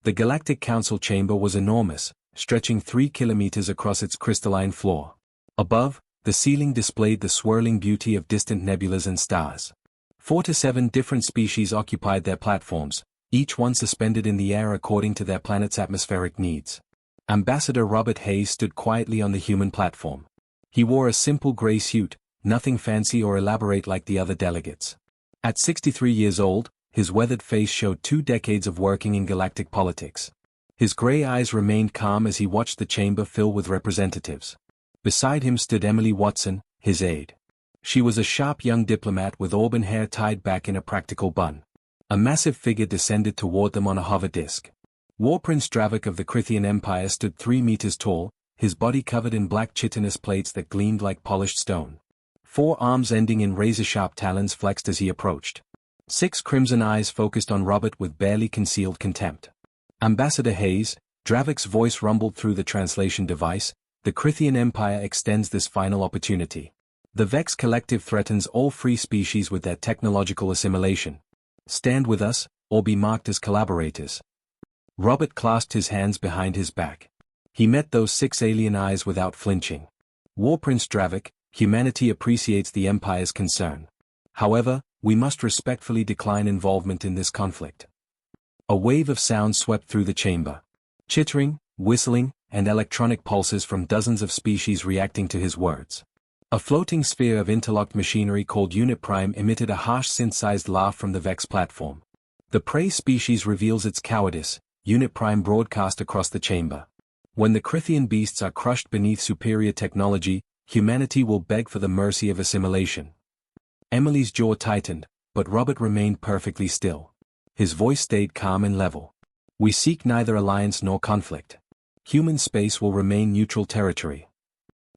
The Galactic Council chamber was enormous, stretching 3 kilometers across its crystalline floor. Above, the ceiling displayed the swirling beauty of distant nebulas and stars. 4 to 7 different species occupied their platforms, each one suspended in the air according to their planet's atmospheric needs. Ambassador Robert Hayes stood quietly on the human platform. He wore a simple gray suit, nothing fancy or elaborate like the other delegates. At 63 years old, his weathered face showed 2 decades of working in galactic politics. His gray eyes remained calm as he watched the chamber fill with representatives. Beside him stood Emily Watson, his aide. She was a sharp young diplomat with auburn hair tied back in a practical bun. A massive figure descended toward them on a hover disk. War Prince Dravik of the Krithian Empire stood 3 meters tall, his body covered in black chitinous plates that gleamed like polished stone. 4 arms ending in razor-sharp talons flexed as he approached. 6 crimson eyes focused on Robert with barely concealed contempt. Ambassador Hayes, Dravik's voice rumbled through the translation device, the Krithian Empire extends this final opportunity. The Vex Collective threatens all free species with their technological assimilation. Stand with us, or be marked as collaborators. Robert clasped his hands behind his back. He met those 6 alien eyes without flinching. War Prince Dravik, humanity appreciates the Empire's concern. However, we must respectfully decline involvement in this conflict. A wave of sound swept through the chamber. Chittering, whistling, and electronic pulses from dozens of species reacting to his words. A floating sphere of interlocked machinery called Unit Prime emitted a harsh synthesized laugh from the Vex platform. The prey species reveals its cowardice, Unit Prime broadcast across the chamber. When the Krithian beasts are crushed beneath superior technology, humanity will beg for the mercy of assimilation. Emily's jaw tightened, but Robert remained perfectly still. His voice stayed calm and level. We seek neither alliance nor conflict. Human space will remain neutral territory.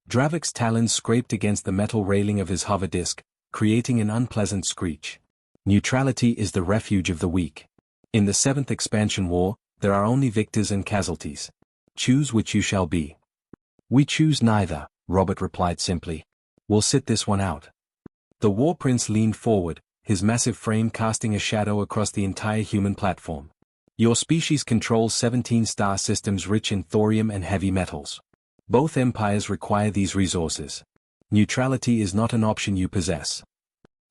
Dravik's talons scraped against the metal railing of his hover disk, creating an unpleasant screech. Neutrality is the refuge of the weak. In the 7th Expansion War, there are only victors and casualties. Choose which you shall be. We choose neither, Robert replied simply. We'll sit this one out. The War Prince leaned forward, his massive frame casting a shadow across the entire human platform. Your species controls 17 star systems rich in thorium and heavy metals. Both empires require these resources. Neutrality is not an option you possess.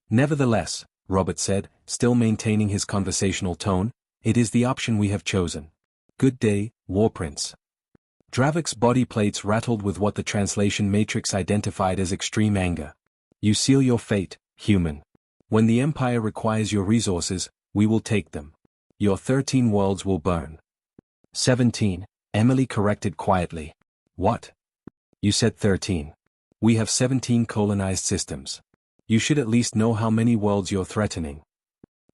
Nevertheless, Robert said, still maintaining his conversational tone, it is the option we have chosen. Good day, War Prince. Dravik's body plates rattled with what the translation matrix identified as extreme anger. You seal your fate, human. When the Empire requires your resources, we will take them. Your 13 worlds will burn. 17, Emily corrected quietly. What? You said 13. We have 17 colonized systems. You should at least know how many worlds you're threatening.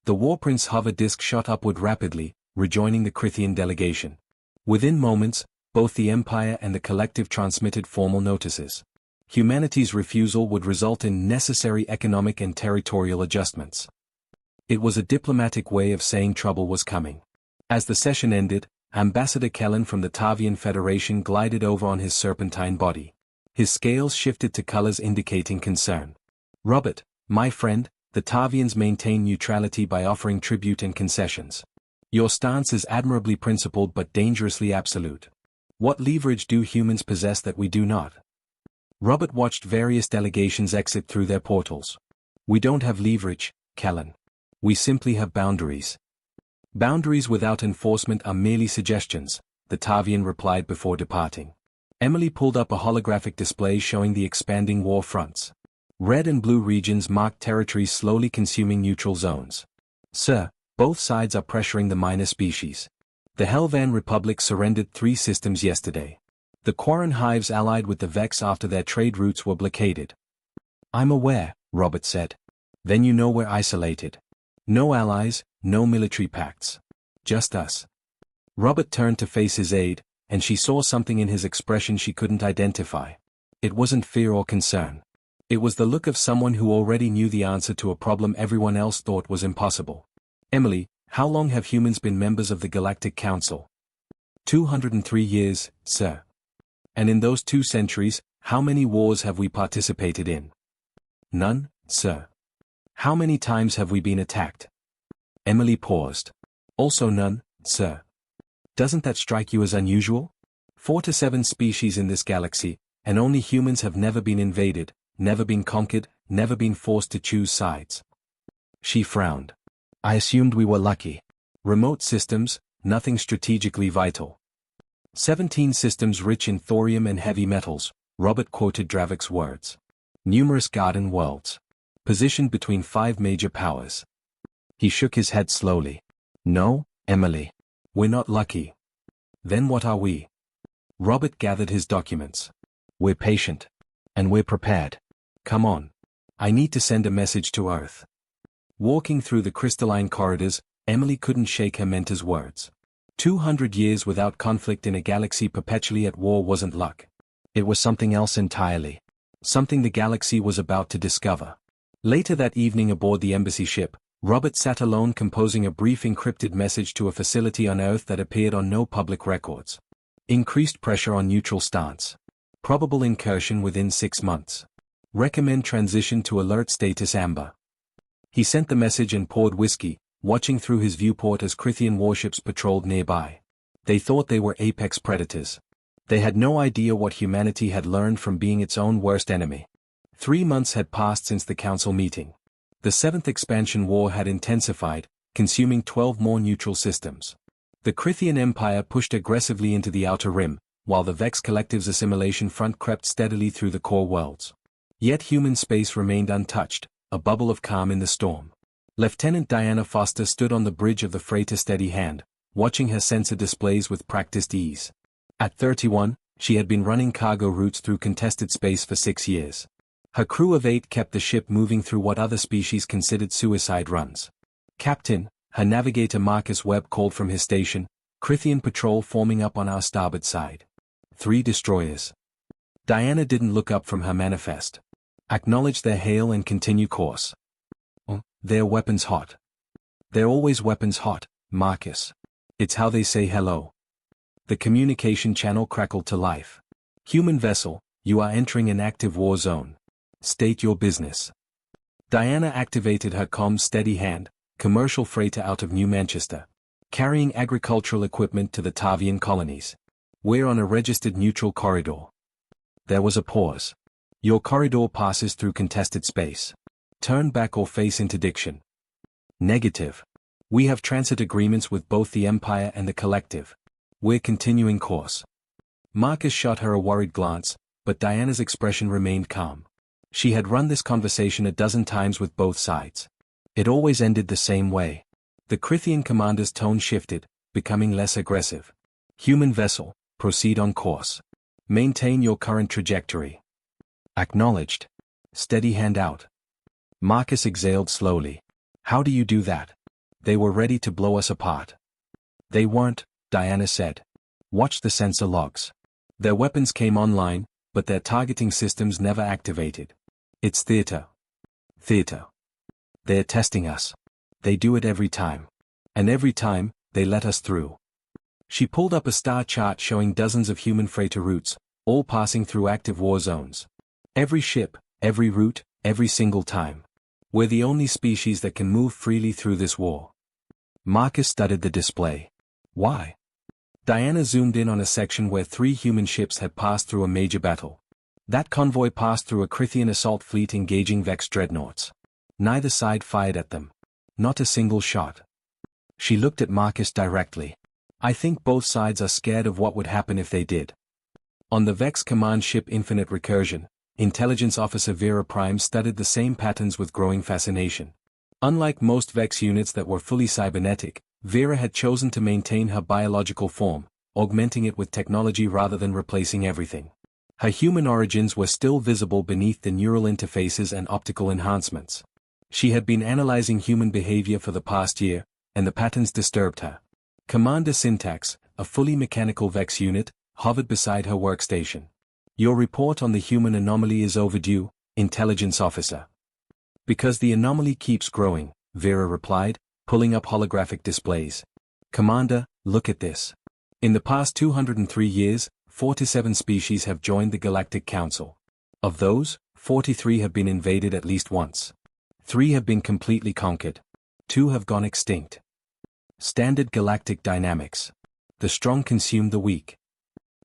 The War Prince hover disk shot upward rapidly, rejoining the Krithian delegation. Within moments, both the Empire and the Collective transmitted formal notices. Humanity's refusal would result in necessary economic and territorial adjustments. It was a diplomatic way of saying trouble was coming. As the session ended, Ambassador Kellen from the Tavian Federation glided over on his serpentine body. His scales shifted to colors indicating concern. Robert, my friend, the Tavians maintain neutrality by offering tribute and concessions. Your stance is admirably principled but dangerously absolute. What leverage do humans possess that we do not? Robert watched various delegations exit through their portals. We don't have leverage, Kellen. We simply have boundaries. Boundaries without enforcement are merely suggestions, the Tavian replied before departing. Emily pulled up a holographic display showing the expanding war fronts. Red and blue regions marked territories slowly consuming neutral zones. Sir, both sides are pressuring the minor species. The Helvan Republic surrendered 3 systems yesterday. The Quarren hives allied with the Vex after their trade routes were blockaded. I'm aware, Robert said. Then you know we're isolated. No allies, no military pacts. Just us. Robert turned to face his aide, and she saw something in his expression she couldn't identify. It wasn't fear or concern. It was the look of someone who already knew the answer to a problem everyone else thought was impossible. Emily, how long have humans been members of the Galactic Council? 203 years, sir. And in those 2 centuries, how many wars have we participated in? None, sir. How many times have we been attacked? Emily paused. Also none, sir. Doesn't that strike you as unusual? 4 to 7 species in this galaxy, and only humans have never been invaded, never been conquered, never been forced to choose sides. She frowned. I assumed we were lucky. Remote systems, nothing strategically vital. 17 systems rich in thorium and heavy metals, Robert quoted Dravik's words. Numerous garden worlds. Positioned between 5 major powers. He shook his head slowly. No, Emily. We're not lucky. Then what are we? Robert gathered his documents. We're patient. And we're prepared. Come on. I need to send a message to Earth. Walking through the crystalline corridors, Emily couldn't shake her mentor's words. 200 years without conflict in a galaxy perpetually at war wasn't luck. It was something else entirely. Something the galaxy was about to discover. Later that evening aboard the embassy ship, Robert sat alone composing a brief encrypted message to a facility on Earth that appeared on no public records. Increased pressure on neutral stance. Probable incursion within 6 months. Recommend transition to alert status amber. He sent the message and poured whiskey, watching through his viewport as Krithian warships patrolled nearby. They thought they were apex predators. They had no idea what humanity had learned from being its own worst enemy. 3 months had passed since the council meeting. The 7th expansion war had intensified, consuming 12 more neutral systems. The Krithian Empire pushed aggressively into the Outer Rim, while the Vex Collective's assimilation front crept steadily through the core worlds. Yet human space remained untouched, a bubble of calm in the storm. Lieutenant Diana Foster stood on the bridge of the freighter steady hand, watching her sensor displays with practiced ease. At 31, she had been running cargo routes through contested space for 6 years. Her crew of 8 kept the ship moving through what other species considered suicide runs. Captain, her navigator Marcus Webb called from his station, Krithian patrol forming up on our starboard side. 3 destroyers. Diana didn't look up from her manifest. Acknowledge their hail and continue course. Oh, their weapons hot. They're always weapons hot, Marcus. It's how they say hello. The communication channel crackled to life. Human vessel, you are entering an active war zone. State your business. Diana activated her comms steady hand, commercial freighter out of New Manchester. Carrying agricultural equipment to the Tavian colonies. We're on a registered neutral corridor. There was a pause. Your corridor passes through contested space. Turn back or face interdiction. Negative. We have transit agreements with both the Empire and the Collective. We're continuing course. Marcus shot her a worried glance, but Diana's expression remained calm. She had run this conversation a dozen times with both sides. It always ended the same way. The Krithian commander's tone shifted, becoming less aggressive. Human vessel, proceed on course. Maintain your current trajectory. Acknowledged. Steady hand out. Marcus exhaled slowly. How do you do that? They were ready to blow us apart. They weren't, Diana said. Watch the sensor logs. Their weapons came online, but their targeting systems never activated. It's theater. Theater. They're testing us. They do it every time. And every time, they let us through. She pulled up a star chart showing dozens of human freighter routes, all passing through active war zones. Every ship, every route, every single time. We're the only species that can move freely through this war. Marcus studied the display. Why? Diana zoomed in on a section where 3 human ships had passed through a major battle. That convoy passed through a Krithian assault fleet engaging Vex dreadnoughts. Neither side fired at them. Not a single shot. She looked at Marcus directly. I think both sides are scared of what would happen if they did. On the Vex command ship Infinite Recursion, Intelligence Officer Vera Prime studied the same patterns with growing fascination. Unlike most Vex units that were fully cybernetic, Vera had chosen to maintain her biological form, augmenting it with technology rather than replacing everything. Her human origins were still visible beneath the neural interfaces and optical enhancements. She had been analyzing human behavior for the past year, and the patterns disturbed her. Commander Syntax, a fully mechanical Vex unit, hovered beside her workstation. Your report on the human anomaly is overdue, Intelligence Officer. Because the anomaly keeps growing, Vera replied, pulling up holographic displays. Commander, look at this. In the past 203 years, 47 species have joined the Galactic Council. Of those, 43 have been invaded at least once. 3 have been completely conquered. 2 have gone extinct. Standard galactic dynamics. The strong consume the weak.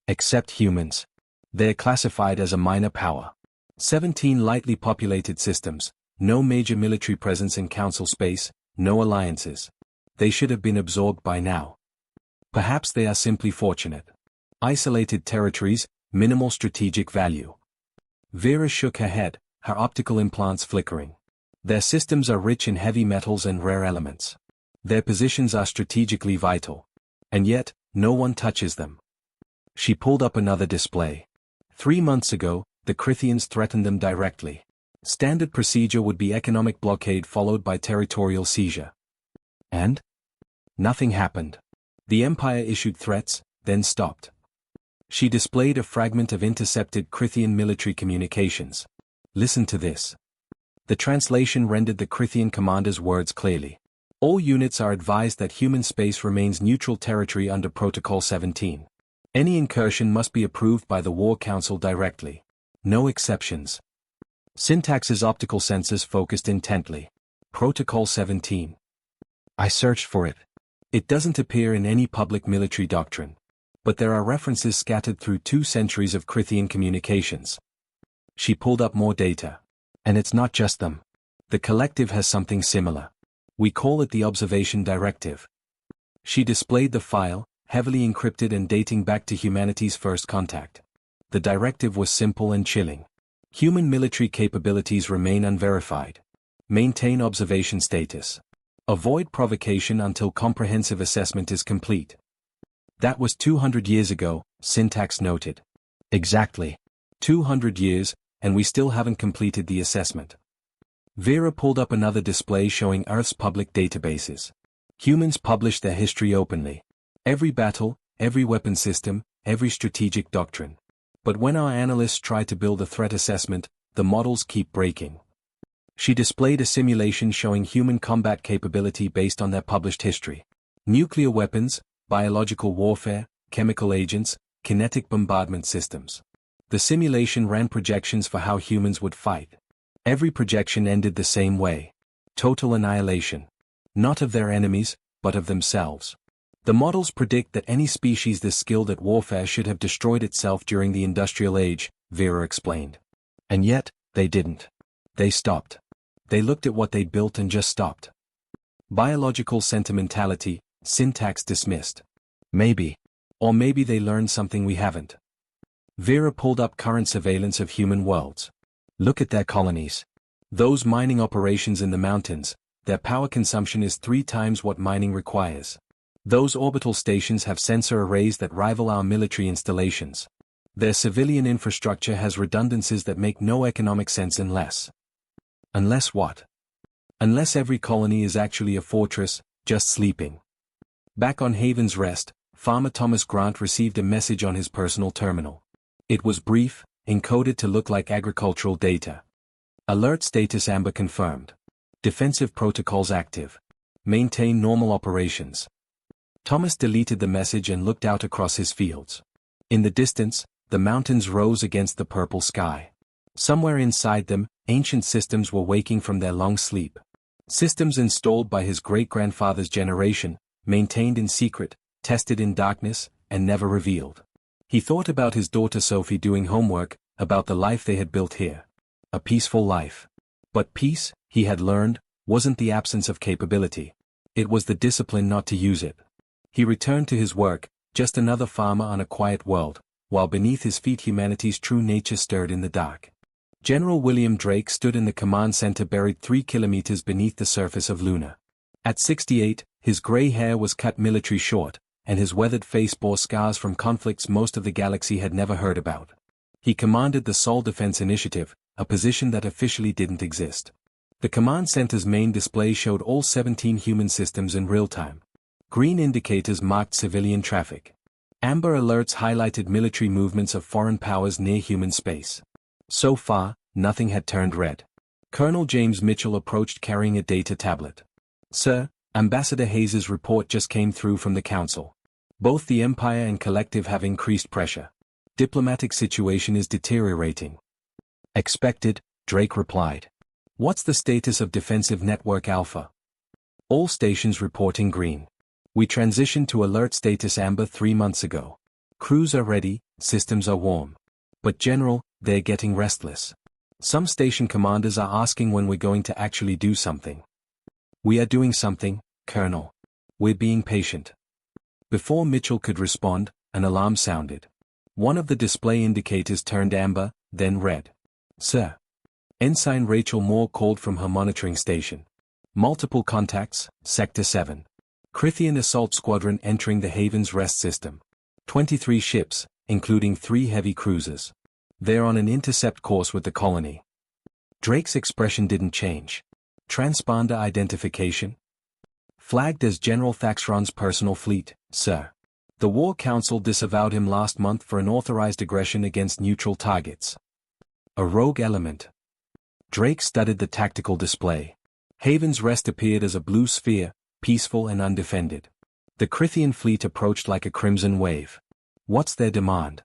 Except humans. They're classified as a minor power. 17 lightly populated systems, no major military presence in council space, no alliances. They should have been absorbed by now. Perhaps they are simply fortunate. Isolated territories, minimal strategic value. Vera shook her head, her optical implants flickering. Their systems are rich in heavy metals and rare elements. Their positions are strategically vital. And yet, no one touches them. She pulled up another display. 3 months ago, the Crithians threatened them directly. Standard procedure would be economic blockade followed by territorial seizure. And? Nothing happened. The Empire issued threats, then stopped. She displayed a fragment of intercepted Crithian military communications. Listen to this. The translation rendered the Crithian commander's words clearly. All units are advised that human space remains neutral territory under Protocol 17. Any incursion must be approved by the War Council directly. No exceptions. Syntax's optical sensors focused intently. Protocol 17. I searched for it. It doesn't appear in any public military doctrine. But there are references scattered through 2 centuries of Crithian communications. She pulled up more data. And it's not just them. The collective has something similar. We call it the Observation Directive. She displayed the file, heavily encrypted and dating back to humanity's first contact. The directive was simple and chilling. Human military capabilities remain unverified. Maintain observation status. Avoid provocation until comprehensive assessment is complete. That was 200 years ago, Syntax noted. Exactly. 200 years, and we still haven't completed the assessment. Vera pulled up another display showing Earth's public databases. Humans publish their history openly. Every battle, every weapon system, every strategic doctrine. But when our analysts try to build a threat assessment, the models keep breaking. She displayed a simulation showing human combat capability based on their published history. Nuclear weapons, biological warfare, chemical agents, kinetic bombardment systems. The simulation ran projections for how humans would fight. Every projection ended the same way. Total annihilation. Not of their enemies, but of themselves. The models predict that any species this skilled at warfare should have destroyed itself during the Industrial Age, Vera explained. And yet, they didn't. They stopped. They looked at what they'd built and just stopped. Biological sentimentality, Syntax dismissed. Maybe. Or maybe they learned something we haven't. Vera pulled up current surveillance of human worlds. Look at their colonies. Those mining operations in the mountains, their power consumption is 3 times what mining requires. Those orbital stations have sensor arrays that rival our military installations. Their civilian infrastructure has redundancies that make no economic sense unless. Unless what? Unless every colony is actually a fortress, just sleeping. Back on Haven's Rest, Farmer Thomas Grant received a message on his personal terminal. It was brief, encoded to look like agricultural data. Alert status amber confirmed. Defensive protocols active. Maintain normal operations. Thomas deleted the message and looked out across his fields. In the distance, the mountains rose against the purple sky. Somewhere inside them, ancient systems were waking from their long sleep. Systems installed by his great-grandfather's generation, maintained in secret, tested in darkness, and never revealed. He thought about his daughter Sophie doing homework, about the life they had built here. A peaceful life. But peace, he had learned, wasn't the absence of capability. It was the discipline not to use it. He returned to his work, just another farmer on a quiet world, while beneath his feet humanity's true nature stirred in the dark. General William Drake stood in the command center buried 3 kilometers beneath the surface of Luna. At 68, his gray hair was cut military short, and his weathered face bore scars from conflicts most of the galaxy had never heard about. He commanded the Sol Defense Initiative, a position that officially didn't exist. The command center's main display showed all 17 human systems in real time. Green indicators marked civilian traffic. Amber alerts highlighted military movements of foreign powers near human space. So far, nothing had turned red. Colonel James Mitchell approached carrying a data tablet. Sir, Ambassador Hayes's report just came through from the Council. Both the Empire and Collective have increased pressure. Diplomatic situation is deteriorating. Expected, Drake replied. What's the status of Defensive Network Alpha? All stations reporting green. We transitioned to alert status amber 3 months ago. Crews are ready, systems are warm. But General, they're getting restless. Some station commanders are asking when we're going to actually do something. We are doing something, Colonel. We're being patient. Before Mitchell could respond, an alarm sounded. One of the display indicators turned amber, then red. Sir. Ensign Rachel Moore called from her monitoring station. Multiple contacts, Sector 7. Crithian Assault Squadron entering the Haven's Rest system. 23 ships, including 3 heavy cruisers. They're on an intercept course with the colony. Drake's expression didn't change. Transponder identification. Flagged as General Thaxron's personal fleet, sir. The War Council disavowed him last month for unauthorized aggression against neutral targets. A rogue element. Drake studied the tactical display. Haven's Rest appeared as a blue sphere, peaceful and undefended. The Crithian fleet approached like a crimson wave. What's their demand?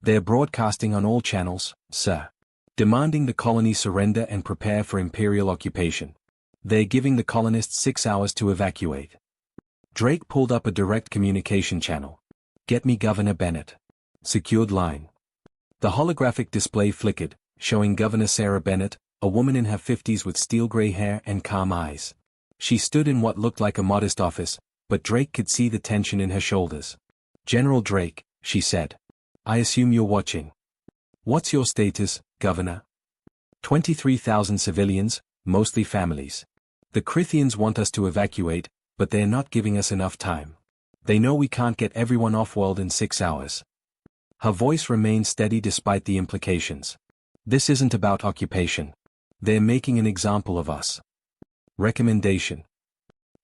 They're broadcasting on all channels, sir. Demanding the colony surrender and prepare for Imperial occupation. They're giving the colonists 6 hours to evacuate. Drake pulled up a direct communication channel. Get me Governor Bennett. Secured line. The holographic display flickered, showing Governor Sarah Bennett, a woman in her 50s with steel gray hair and calm eyes. She stood in what looked like a modest office, but Drake could see the tension in her shoulders. General Drake, she said. I assume you're watching. What's your status, Governor? 23,000 civilians, mostly families. The Crithians want us to evacuate, but they're not giving us enough time. They know we can't get everyone off-world in 6 hours. Her voice remained steady despite the implications. This isn't about occupation. They're making an example of us. Recommendation.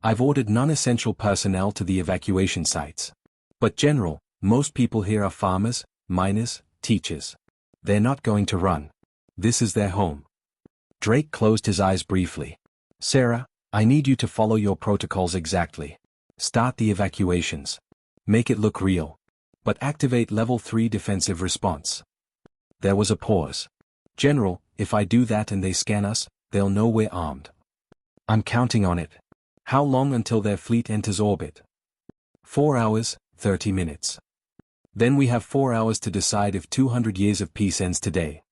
I've ordered non-essential personnel to the evacuation sites. But General, most people here are farmers, miners, teachers. They're not going to run. This is their home. Drake closed his eyes briefly. Sarah, I need you to follow your protocols exactly. Start the evacuations. Make it look real. But activate Level 3 defensive response. There was a pause. General, if I do that and they scan us, they'll know we're armed. I'm counting on it. How long until their fleet enters orbit? 4 hours, 30 minutes. Then we have 4 hours to decide if 200 years of peace ends today.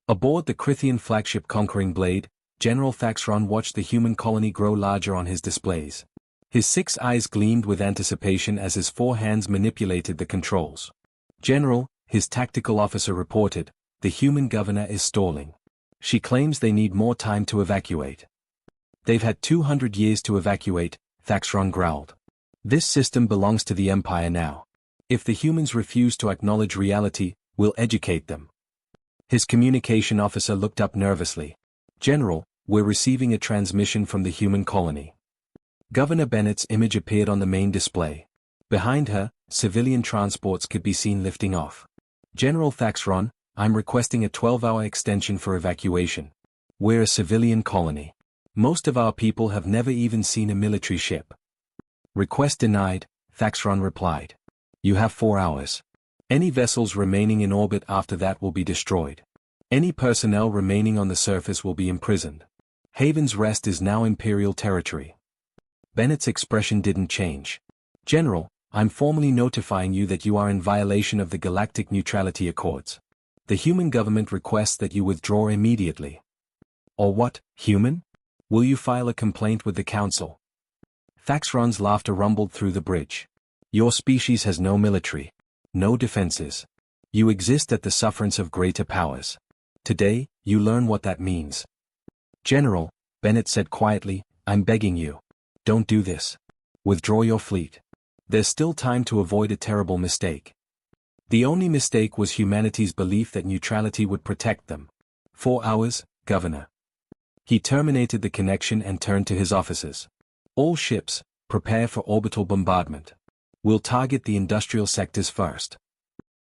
Aboard the Crithian flagship Conquering Blade, General Thaxron watched the human colony grow larger on his displays. His 6 eyes gleamed with anticipation as his 4 hands manipulated the controls. General, his tactical officer reported, the human governor is stalling. She claims they need more time to evacuate. They've had 200 years to evacuate, Thaxron growled. This system belongs to the Empire now. If the humans refuse to acknowledge reality, we'll educate them. His communication officer looked up nervously. General, we're receiving a transmission from the human colony. Governor Bennett's image appeared on the main display. Behind her, civilian transports could be seen lifting off. General Thaxron, I'm requesting a 12-hour extension for evacuation. We're a civilian colony. Most of our people have never even seen a military ship. Request denied, Thaxron replied. You have 4 hours. Any vessels remaining in orbit after that will be destroyed. Any personnel remaining on the surface will be imprisoned. Haven's Rest is now Imperial territory. Bennett's expression didn't change. General, I'm formally notifying you that you are in violation of the Galactic Neutrality Accords. The human government requests that you withdraw immediately. Or what, human? Will you file a complaint with the Council? Thaxron's laughter rumbled through the bridge. Your species has no military. No defenses. You exist at the sufferance of greater powers. Today, you learn what that means. General, Bennett said quietly, I'm begging you. Don't do this. Withdraw your fleet. There's still time to avoid a terrible mistake. The only mistake was humanity's belief that neutrality would protect them. 4 hours, Governor. He terminated the connection and turned to his officers. All ships, prepare for orbital bombardment. We'll target the industrial sectors first.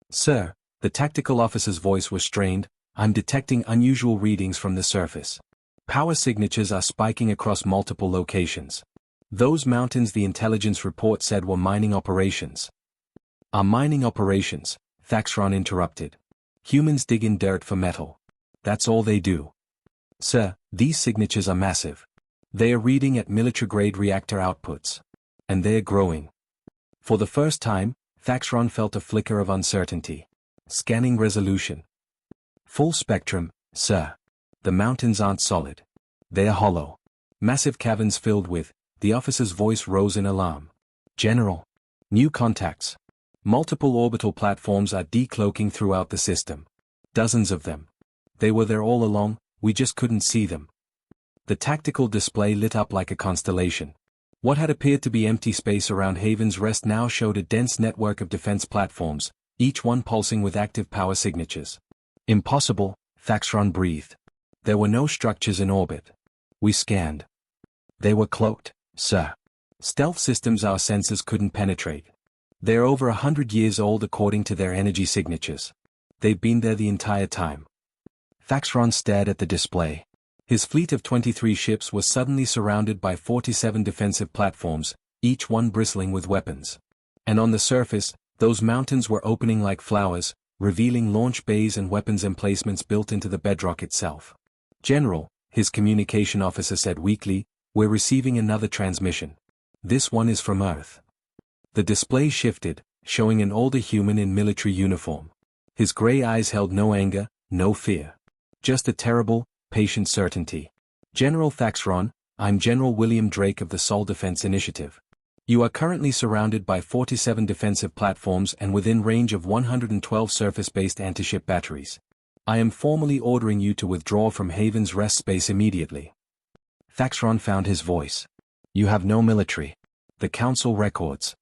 Sir, the tactical officer's voice was strained, I'm detecting unusual readings from the surface. Power signatures are spiking across multiple locations. Those mountains the intelligence report said were mining operations. Our mining operations, Thaxron interrupted. Humans dig in dirt for metal. That's all they do. Sir, these signatures are massive. They are reading at military-grade reactor outputs. And they're growing. For the first time, Thaxron felt a flicker of uncertainty. Scanning resolution. Full spectrum, sir. The mountains aren't solid. They're hollow. Massive caverns filled with. The officer's voice rose in alarm. General. New contacts. Multiple orbital platforms are decloaking throughout the system. Dozens of them. They were there all along, we just couldn't see them. The tactical display lit up like a constellation. What had appeared to be empty space around Haven's Rest now showed a dense network of defense platforms, each one pulsing with active power signatures. Impossible, Thaxron breathed. There were no structures in orbit. We scanned. They were cloaked, sir. Stealth systems our sensors couldn't penetrate. They're over 100 years old according to their energy signatures. They've been there the entire time. Thaxron stared at the display. His fleet of 23 ships was suddenly surrounded by 47 defensive platforms, each one bristling with weapons. And on the surface, those mountains were opening like flowers, revealing launch bays and weapons emplacements built into the bedrock itself. General, his communication officer said weakly, we're receiving another transmission. This one is from Earth. The display shifted, showing an older human in military uniform. His gray eyes held no anger, no fear. Just a terrible, patient certainty. General Thaxron, I'm General William Drake of the Sol Defense Initiative. You are currently surrounded by 47 defensive platforms and within range of 112 surface-based anti-ship batteries. I am formally ordering you to withdraw from Haven's Rest space immediately. Thaxron found his voice. You have no military. The Council records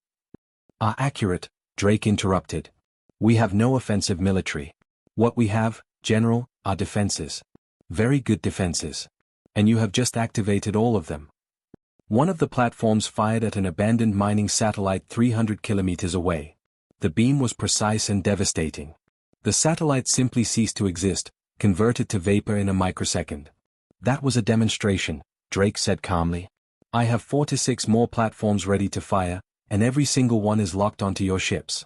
are accurate, Drake interrupted. We have no offensive military. What we have, General, are defenses. Very good defenses. And you have just activated all of them. One of the platforms fired at an abandoned mining satellite 300 kilometers away. The beam was precise and devastating. The satellite simply ceased to exist, converted to vapor in a microsecond. That was a demonstration, Drake said calmly. I have 4 to 6 more platforms ready to fire, and every single one is locked onto your ships.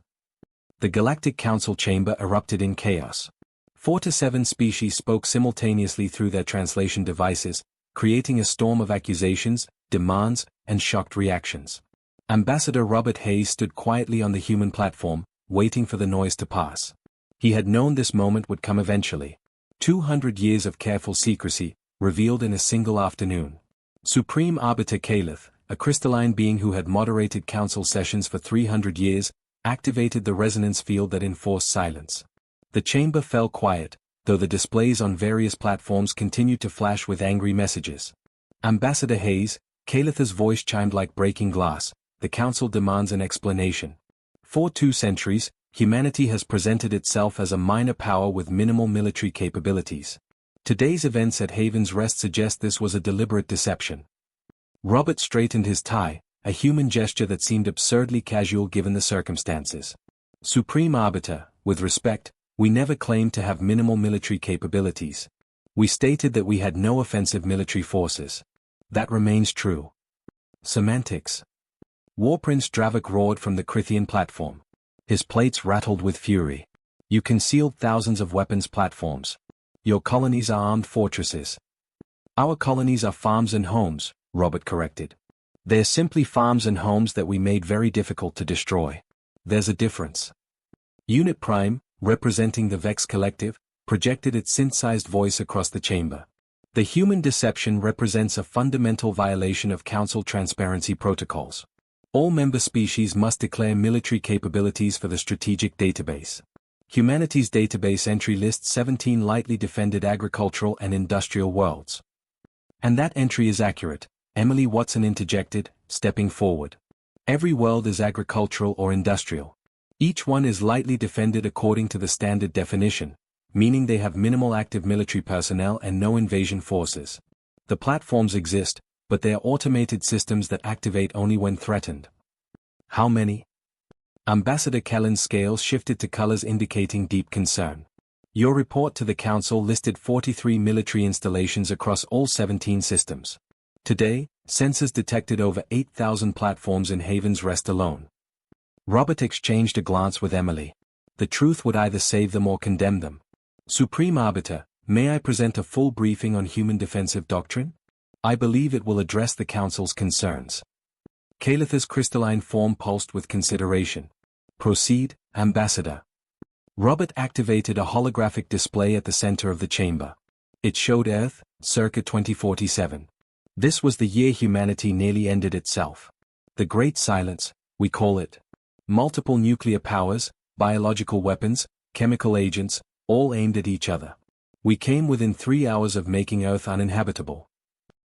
The Galactic Council chamber erupted in chaos. 4 to 7 species spoke simultaneously through their translation devices, creating a storm of accusations, demands, and shocked reactions. Ambassador Robert Hayes stood quietly on the human platform, waiting for the noise to pass. He had known this moment would come eventually. 200 years of careful secrecy, revealed in a single afternoon. Supreme Arbiter Calith, a crystalline being who had moderated council sessions for 300 years, activated the resonance field that enforced silence. The chamber fell quiet, though the displays on various platforms continued to flash with angry messages. Ambassador Hayes, Calith's voice chimed like breaking glass, the council demands an explanation. For 2 centuries, humanity has presented itself as a minor power with minimal military capabilities. Today's events at Haven's Rest suggest this was a deliberate deception. Robert straightened his tie, a human gesture that seemed absurdly casual given the circumstances. Supreme Arbiter, with respect, we never claimed to have minimal military capabilities. We stated that we had no offensive military forces. That remains true. Semantics. War Prince Dravik roared from the Crithian platform. His plates rattled with fury. You concealed thousands of weapons platforms. Your colonies are armed fortresses. Our colonies are farms and homes, Robert corrected. They're simply farms and homes that we made very difficult to destroy. There's a difference. Unit Prime, representing the Vex Collective, projected its synthesized voice across the chamber. The human deception represents a fundamental violation of Council transparency protocols. All member species must declare military capabilities for the strategic database. Humanity's database entry lists 17 lightly defended agricultural and industrial worlds. And that entry is accurate, Emily Watson interjected, stepping forward. Every world is agricultural or industrial. Each one is lightly defended according to the standard definition, meaning they have minimal active military personnel and no invasion forces. The platforms exist, but they are automated systems that activate only when threatened. How many? Ambassador Kellen's scales shifted to colors indicating deep concern. Your report to the Council listed 43 military installations across all 17 systems. Today, sensors detected over 8,000 platforms in Haven's Rest alone. Robert exchanged a glance with Emily. The truth would either save them or condemn them. Supreme Arbiter, may I present a full briefing on human defensive doctrine? I believe it will address the Council's concerns. Calith's crystalline form pulsed with consideration. Proceed, Ambassador. Robert activated a holographic display at the center of the chamber. It showed Earth, circa 2047. This was the year humanity nearly ended itself. The Great Silence, we call it. Multiple nuclear powers, biological weapons, chemical agents, all aimed at each other. We came within 3 hours of making Earth uninhabitable.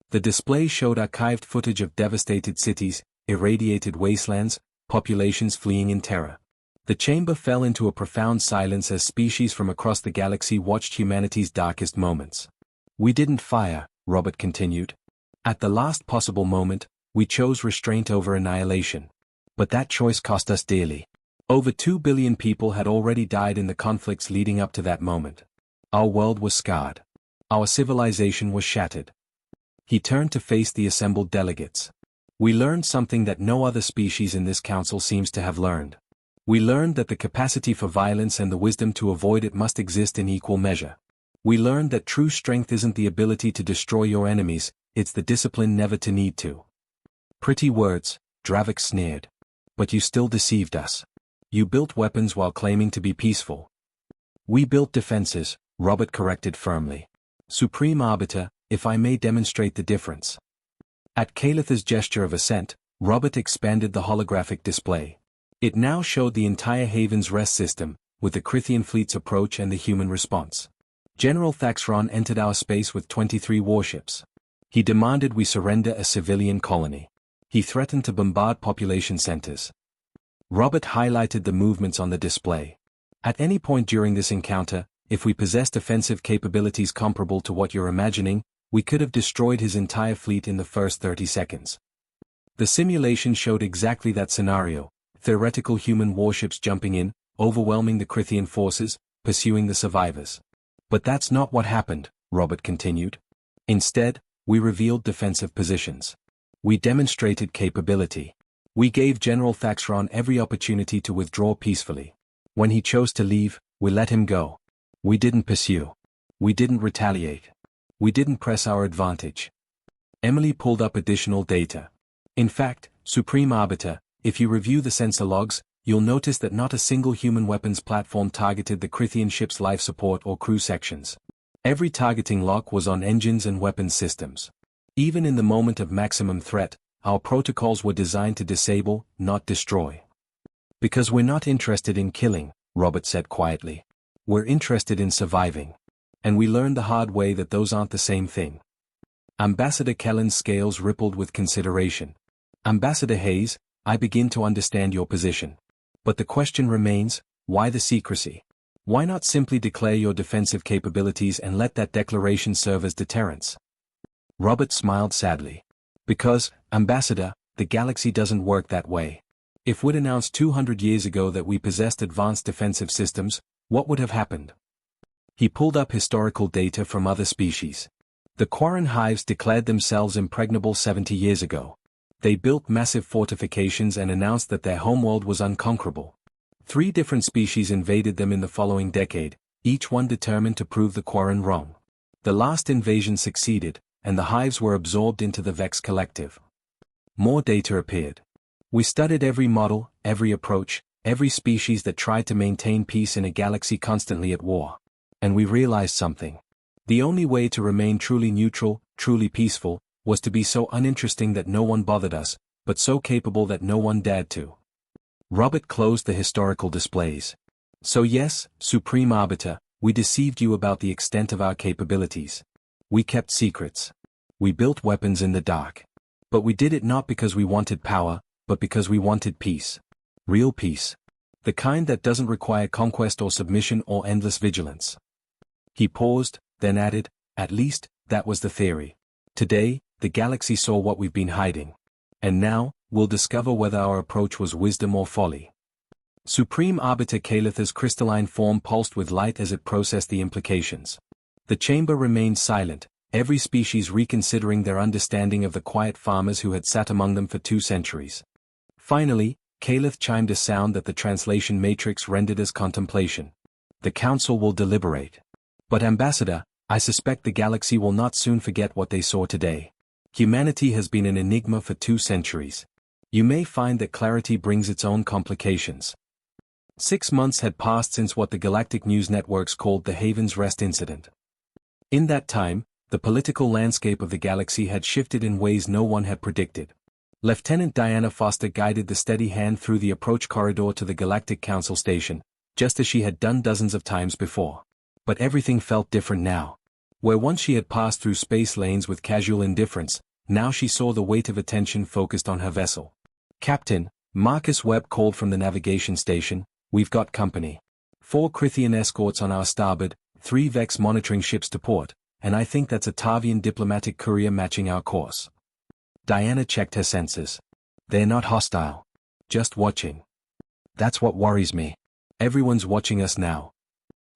The display showed archived footage of devastated cities, irradiated wastelands, populations fleeing in terror. The chamber fell into a profound silence as species from across the galaxy watched humanity's darkest moments. We didn't fire, Robert continued. At the last possible moment, we chose restraint over annihilation. But that choice cost us dearly. Over 2 billion people had already died in the conflicts leading up to that moment. Our world was scarred. Our civilization was shattered. He turned to face the assembled delegates. We learned something that no other species in this council seems to have learned. We learned that the capacity for violence and the wisdom to avoid it must exist in equal measure. We learned that true strength isn't the ability to destroy your enemies, it's the discipline never to need to. Pretty words, Dravik sneered. But you still deceived us. You built weapons while claiming to be peaceful. We built defenses, Robert corrected firmly. Supreme Arbiter, if I may demonstrate the difference. At Calith's gesture of assent, Robert expanded the holographic display. It now showed the entire Haven's rest system, with the Crithian fleet's approach and the human response. General Thaxron entered our space with 23 warships. He demanded we surrender a civilian colony. He threatened to bombard population centers. Robert highlighted the movements on the display. At any point during this encounter, if we possessed offensive capabilities comparable to what you're imagining, we could have destroyed his entire fleet in the first 30 seconds. The simulation showed exactly that scenario, theoretical human warships jumping in, overwhelming the Crithian forces, pursuing the survivors. But that's not what happened, Robert continued. Instead, we revealed defensive positions. We demonstrated capability. We gave General Thaxron every opportunity to withdraw peacefully. When he chose to leave, we let him go. We didn't pursue. We didn't retaliate. We didn't press our advantage. Emily pulled up additional data. In fact, Supreme Arbiter, if you review the sensor logs, you'll notice that not a single human weapons platform targeted the Crithian ship's life support or crew sections. Every targeting lock was on engines and weapons systems. Even in the moment of maximum threat, our protocols were designed to disable, not destroy. Because we're not interested in killing, Robert said quietly. We're interested in surviving. And we learned the hard way that those aren't the same thing. Ambassador Kellen's scales rippled with consideration. Ambassador Hayes, I begin to understand your position. But the question remains, why the secrecy? Why not simply declare your defensive capabilities and let that declaration serve as deterrence? Robert smiled sadly. Because, Ambassador, the galaxy doesn't work that way. If we'd announced 200 years ago that we possessed advanced defensive systems, what would have happened? He pulled up historical data from other species. The Quarren hives declared themselves impregnable 70 years ago. They built massive fortifications and announced that their homeworld was unconquerable. 3 different species invaded them in the following decade, each one determined to prove the Quarren wrong. The last invasion succeeded, and the hives were absorbed into the Vex Collective. More data appeared. We studied every model, every approach, every species that tried to maintain peace in a galaxy constantly at war. And we realized something. The only way to remain truly neutral, truly peaceful, was to be so uninteresting that no one bothered us, but so capable that no one dared to. Robert closed the historical displays. So yes, Supreme Arbiter, we deceived you about the extent of our capabilities. We kept secrets. We built weapons in the dark. But we did it not because we wanted power, but because we wanted peace. Real peace. The kind that doesn't require conquest or submission or endless vigilance. He paused, then added, at least, that was the theory. Today, the galaxy saw what we've been hiding. And now, we'll discover whether our approach was wisdom or folly. Supreme Arbiter Calith's crystalline form pulsed with light as it processed the implications. The chamber remained silent, every species reconsidering their understanding of the quiet farmers who had sat among them for 2 centuries. Finally, Calith chimed a sound that the translation matrix rendered as contemplation. The council will deliberate. But Ambassador, I suspect the galaxy will not soon forget what they saw today. Humanity has been an enigma for 2 centuries. You may find that clarity brings its own complications. 6 months had passed since what the galactic news networks called the Haven's Rest incident. In that time, the political landscape of the galaxy had shifted in ways no one had predicted. Lieutenant Diana Foster guided the steady hand through the approach corridor to the Galactic Council station, just as she had done dozens of times before. But everything felt different now. Where once she had passed through space lanes with casual indifference, now she saw the weight of attention focused on her vessel. "Captain," Marcus Webb called from the navigation station, "we've got company. 4 Crithian escorts on our starboard, 3 Vex monitoring ships to port, and I think that's a Tarvian diplomatic courier matching our course." Diana checked her senses. "They're not hostile. Just watching. That's what worries me. Everyone's watching us now."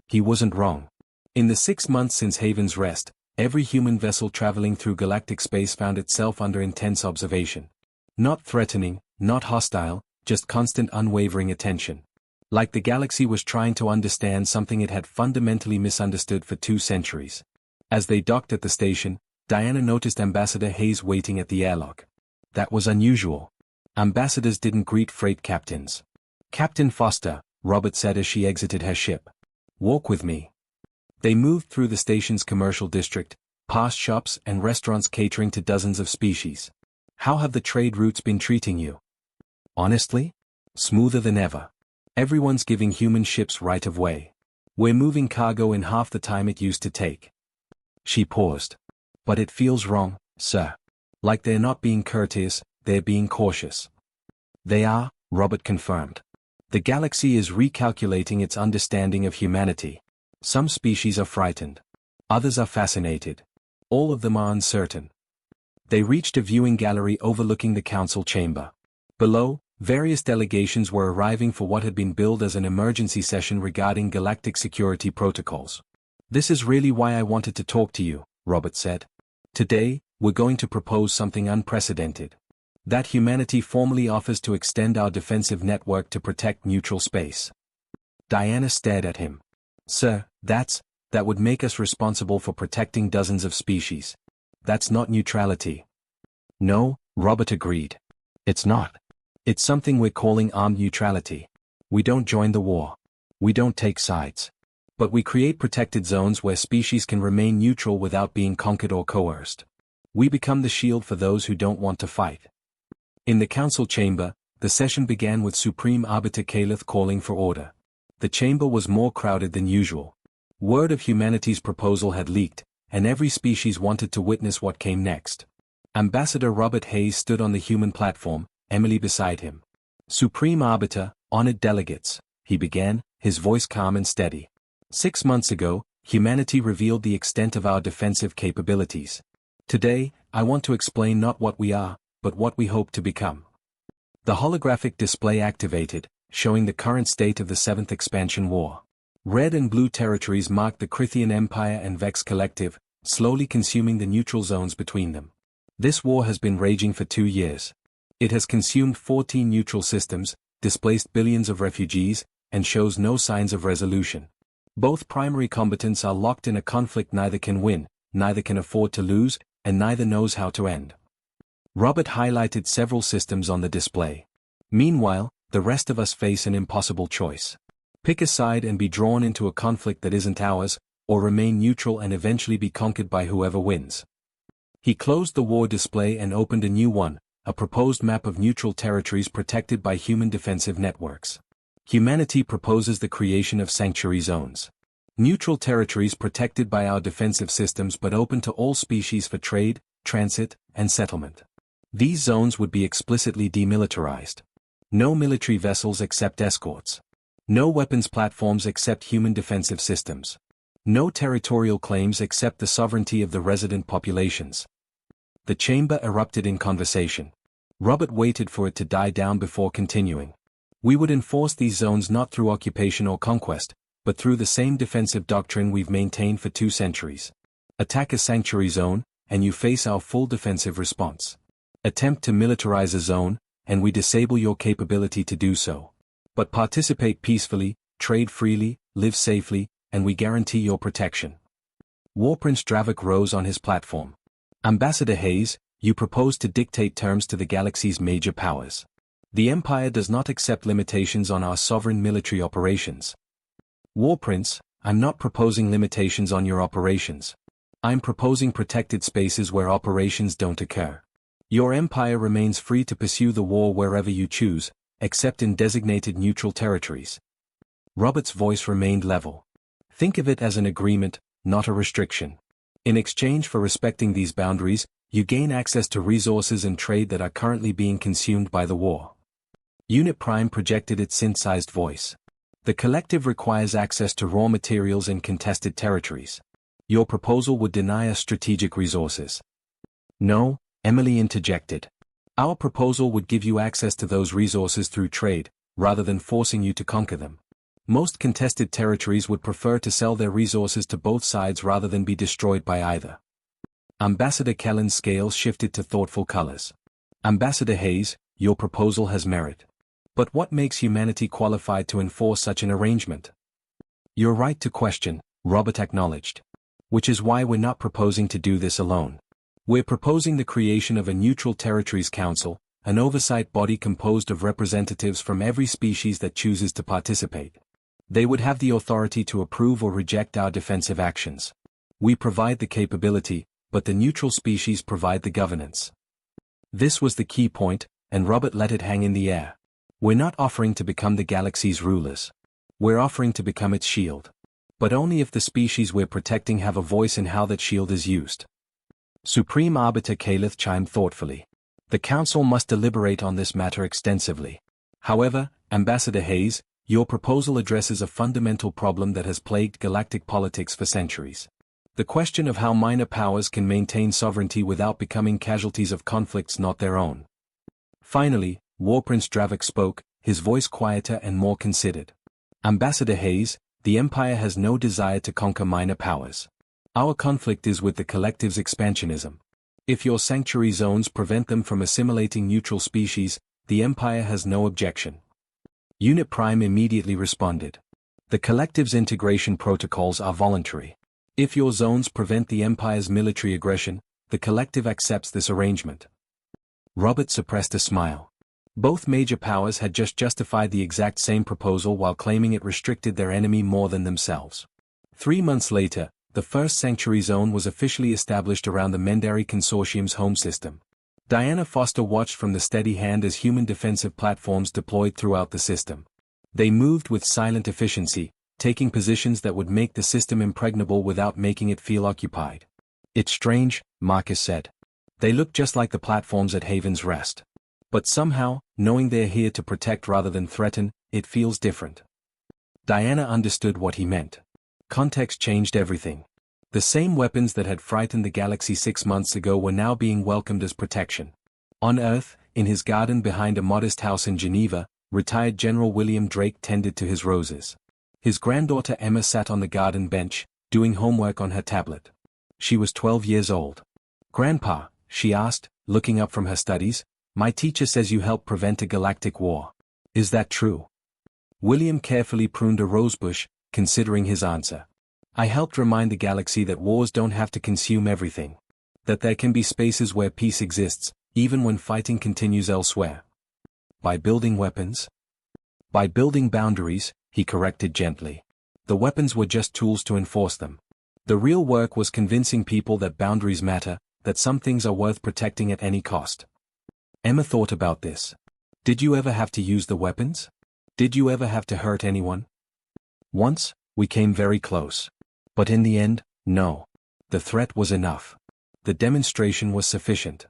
He wasn't wrong. In the 6 months since Haven's Rest, every human vessel traveling through galactic space found itself under intense observation. Not threatening, not hostile, just constant unwavering attention. Like the galaxy was trying to understand something it had fundamentally misunderstood for 2 centuries. As they docked at the station, Diana noticed Ambassador Hayes waiting at the airlock. That was unusual. Ambassadors didn't greet freight captains. "Captain Foster," Robert said as she exited her ship. "Walk with me." They moved through the station's commercial district, past shops and restaurants catering to dozens of species. "How have the trade routes been treating you?" "Honestly? Smoother than ever. Everyone's giving human ships right of way. We're moving cargo in half the time it used to take." She paused. "But it feels wrong, sir. Like they're not being courteous, they're being cautious." "They are," Robert confirmed. "The galaxy is recalculating its understanding of humanity. Some species are frightened. Others are fascinated. All of them are uncertain." They reached a viewing gallery overlooking the council chamber. Below, various delegations were arriving for what had been billed as an emergency session regarding galactic security protocols. "This is really why I wanted to talk to you," Robert said. "Today, we're going to propose something unprecedented. That humanity formally offers to extend our defensive network to protect neutral space." Diana stared at him. "Sir, that would make us responsible for protecting dozens of species. That's not neutrality." "No," Robert agreed. "It's not. It's something we're calling armed neutrality. We don't join the war. We don't take sides. But we create protected zones where species can remain neutral without being conquered or coerced. We become the shield for those who don't want to fight." In the council chamber, the session began with Supreme Arbiter Caleth calling for order. The chamber was more crowded than usual. Word of humanity's proposal had leaked, and every species wanted to witness what came next. Ambassador Robert Hayes stood on the human platform, Emily beside him. "Supreme Arbiter, honored delegates," he began, his voice calm and steady. 6 months ago, humanity revealed the extent of our defensive capabilities. Today, I want to explain not what we are, but what we hope to become. The holographic display activated, showing the current state of the 7th Expansion War. Red and blue territories marked the Crithian Empire and Vex Collective, slowly consuming the neutral zones between them. This war has been raging for 2 years. It has consumed 14 neutral systems, displaced billions of refugees, and shows no signs of resolution. Both primary combatants are locked in a conflict neither can win, neither can afford to lose, and neither knows how to end. Robert highlighted several systems on the display. Meanwhile, the rest of us face an impossible choice. Pick a side and be drawn into a conflict that isn't ours, or remain neutral and eventually be conquered by whoever wins. He closed the war display and opened a new one, a proposed map of neutral territories protected by human defensive networks. Humanity proposes the creation of sanctuary zones. Neutral territories protected by our defensive systems but open to all species for trade, transit, and settlement. These zones would be explicitly demilitarized. No military vessels except escorts. No weapons platforms except human defensive systems. No territorial claims except the sovereignty of the resident populations. The chamber erupted in conversation. Robert waited for it to die down before continuing. "We would enforce these zones not through occupation or conquest, but through the same defensive doctrine we've maintained for 2 centuries. Attack a sanctuary zone, and you face our full defensive response. Attempt to militarize a zone, and we disable your capability to do so. But participate peacefully, trade freely, live safely, and we guarantee your protection." War Prince Dravik rose on his platform. "Ambassador Hayes, you propose to dictate terms to the galaxy's major powers. The Empire does not accept limitations on our sovereign military operations. War Prince, I'm not proposing limitations on your operations. I'm proposing protected spaces where operations don't occur. Your Empire remains free to pursue the war wherever you choose, except in designated neutral territories. Robert's voice remained level. Think of it as an agreement, not a restriction. In exchange for respecting these boundaries, you gain access to resources and trade that are currently being consumed by the war. Unit Prime projected its synthesized voice. The collective requires access to raw materials in contested territories. Your proposal would deny us strategic resources. No, Emily interjected. Our proposal would give you access to those resources through trade, rather than forcing you to conquer them. Most contested territories would prefer to sell their resources to both sides rather than be destroyed by either. Ambassador Kellen's scales shifted to thoughtful colors. Ambassador Hayes, your proposal has merit. But what makes humanity qualified to enforce such an arrangement? You're right to question, Robert acknowledged. Which is why we're not proposing to do this alone. We're proposing the creation of a Neutral Territories Council, an oversight body composed of representatives from every species that chooses to participate. They would have the authority to approve or reject our defensive actions. We provide the capability, but the neutral species provide the governance. This was the key point, and Robert let it hang in the air. We're not offering to become the galaxy's rulers. We're offering to become its shield. But only if the species we're protecting have a voice in how that shield is used. Supreme Arbiter Calith chimed thoughtfully. The Council must deliberate on this matter extensively. However, Ambassador Hayes, your proposal addresses a fundamental problem that has plagued galactic politics for centuries. The question of how minor powers can maintain sovereignty without becoming casualties of conflicts not their own. Finally, War Prince Dravik spoke, his voice quieter and more considered. Ambassador Hayes, the Empire has no desire to conquer minor powers. Our conflict is with the collective's expansionism. If your sanctuary zones prevent them from assimilating neutral species, the Empire has no objection. Unit Prime immediately responded. The collective's integration protocols are voluntary. If your zones prevent the Empire's military aggression, the collective accepts this arrangement. Robert suppressed a smile. Both major powers had just justified the exact same proposal while claiming it restricted their enemy more than themselves. 3 months later, the first sanctuary zone was officially established around the Mendari Consortium's home system. Diana Foster watched from the steady hand as human defensive platforms deployed throughout the system. They moved with silent efficiency, taking positions that would make the system impregnable without making it feel occupied. It's strange, Marcus said. They look just like the platforms at Haven's Rest. But somehow, knowing they're here to protect rather than threaten, it feels different. Diana understood what he meant. Context changed everything. The same weapons that had frightened the galaxy 6 months ago were now being welcomed as protection. On Earth, in his garden behind a modest house in Geneva, retired General William Drake tended to his roses. His granddaughter Emma sat on the garden bench, doing homework on her tablet. She was 12 years old. "Grandpa," she asked, looking up from her studies, "my teacher says you helped prevent a galactic war. Is that true?" William carefully pruned a rosebush, considering his answer. "I helped remind the galaxy that wars don't have to consume everything. That there can be spaces where peace exists, even when fighting continues elsewhere." By building weapons? By building boundaries, he corrected gently. The weapons were just tools to enforce them. The real work was convincing people that boundaries matter, that some things are worth protecting at any cost. Emma thought about this. Did you ever have to use the weapons? Did you ever have to hurt anyone? Once, we came very close. But in the end, no. The threat was enough. The demonstration was sufficient.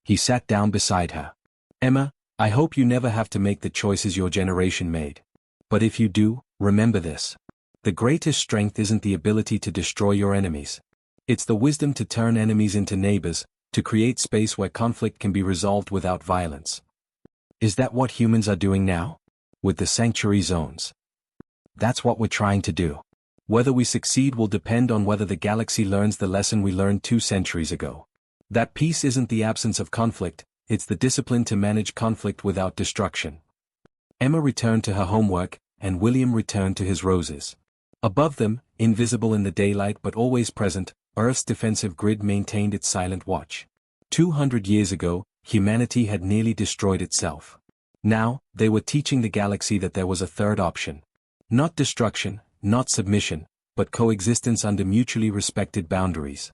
He sat down beside her. "Emma, I hope you never have to make the choices your generation made. But if you do, remember this. The greatest strength isn't the ability to destroy your enemies. It's the wisdom to turn enemies into neighbors, to create space where conflict can be resolved without violence." Is that what humans are doing now? With the sanctuary zones? That's what we're trying to do. Whether we succeed will depend on whether the galaxy learns the lesson we learned 2 centuries ago. That peace isn't the absence of conflict, it's the discipline to manage conflict without destruction. Emma returned to her homework, and William returned to his roses. Above them, invisible in the daylight but always present, Earth's defensive grid maintained its silent watch. 200 years ago, humanity had nearly destroyed itself. Now, they were teaching the galaxy that there was a third option. Not destruction, not submission, but coexistence under mutually respected boundaries.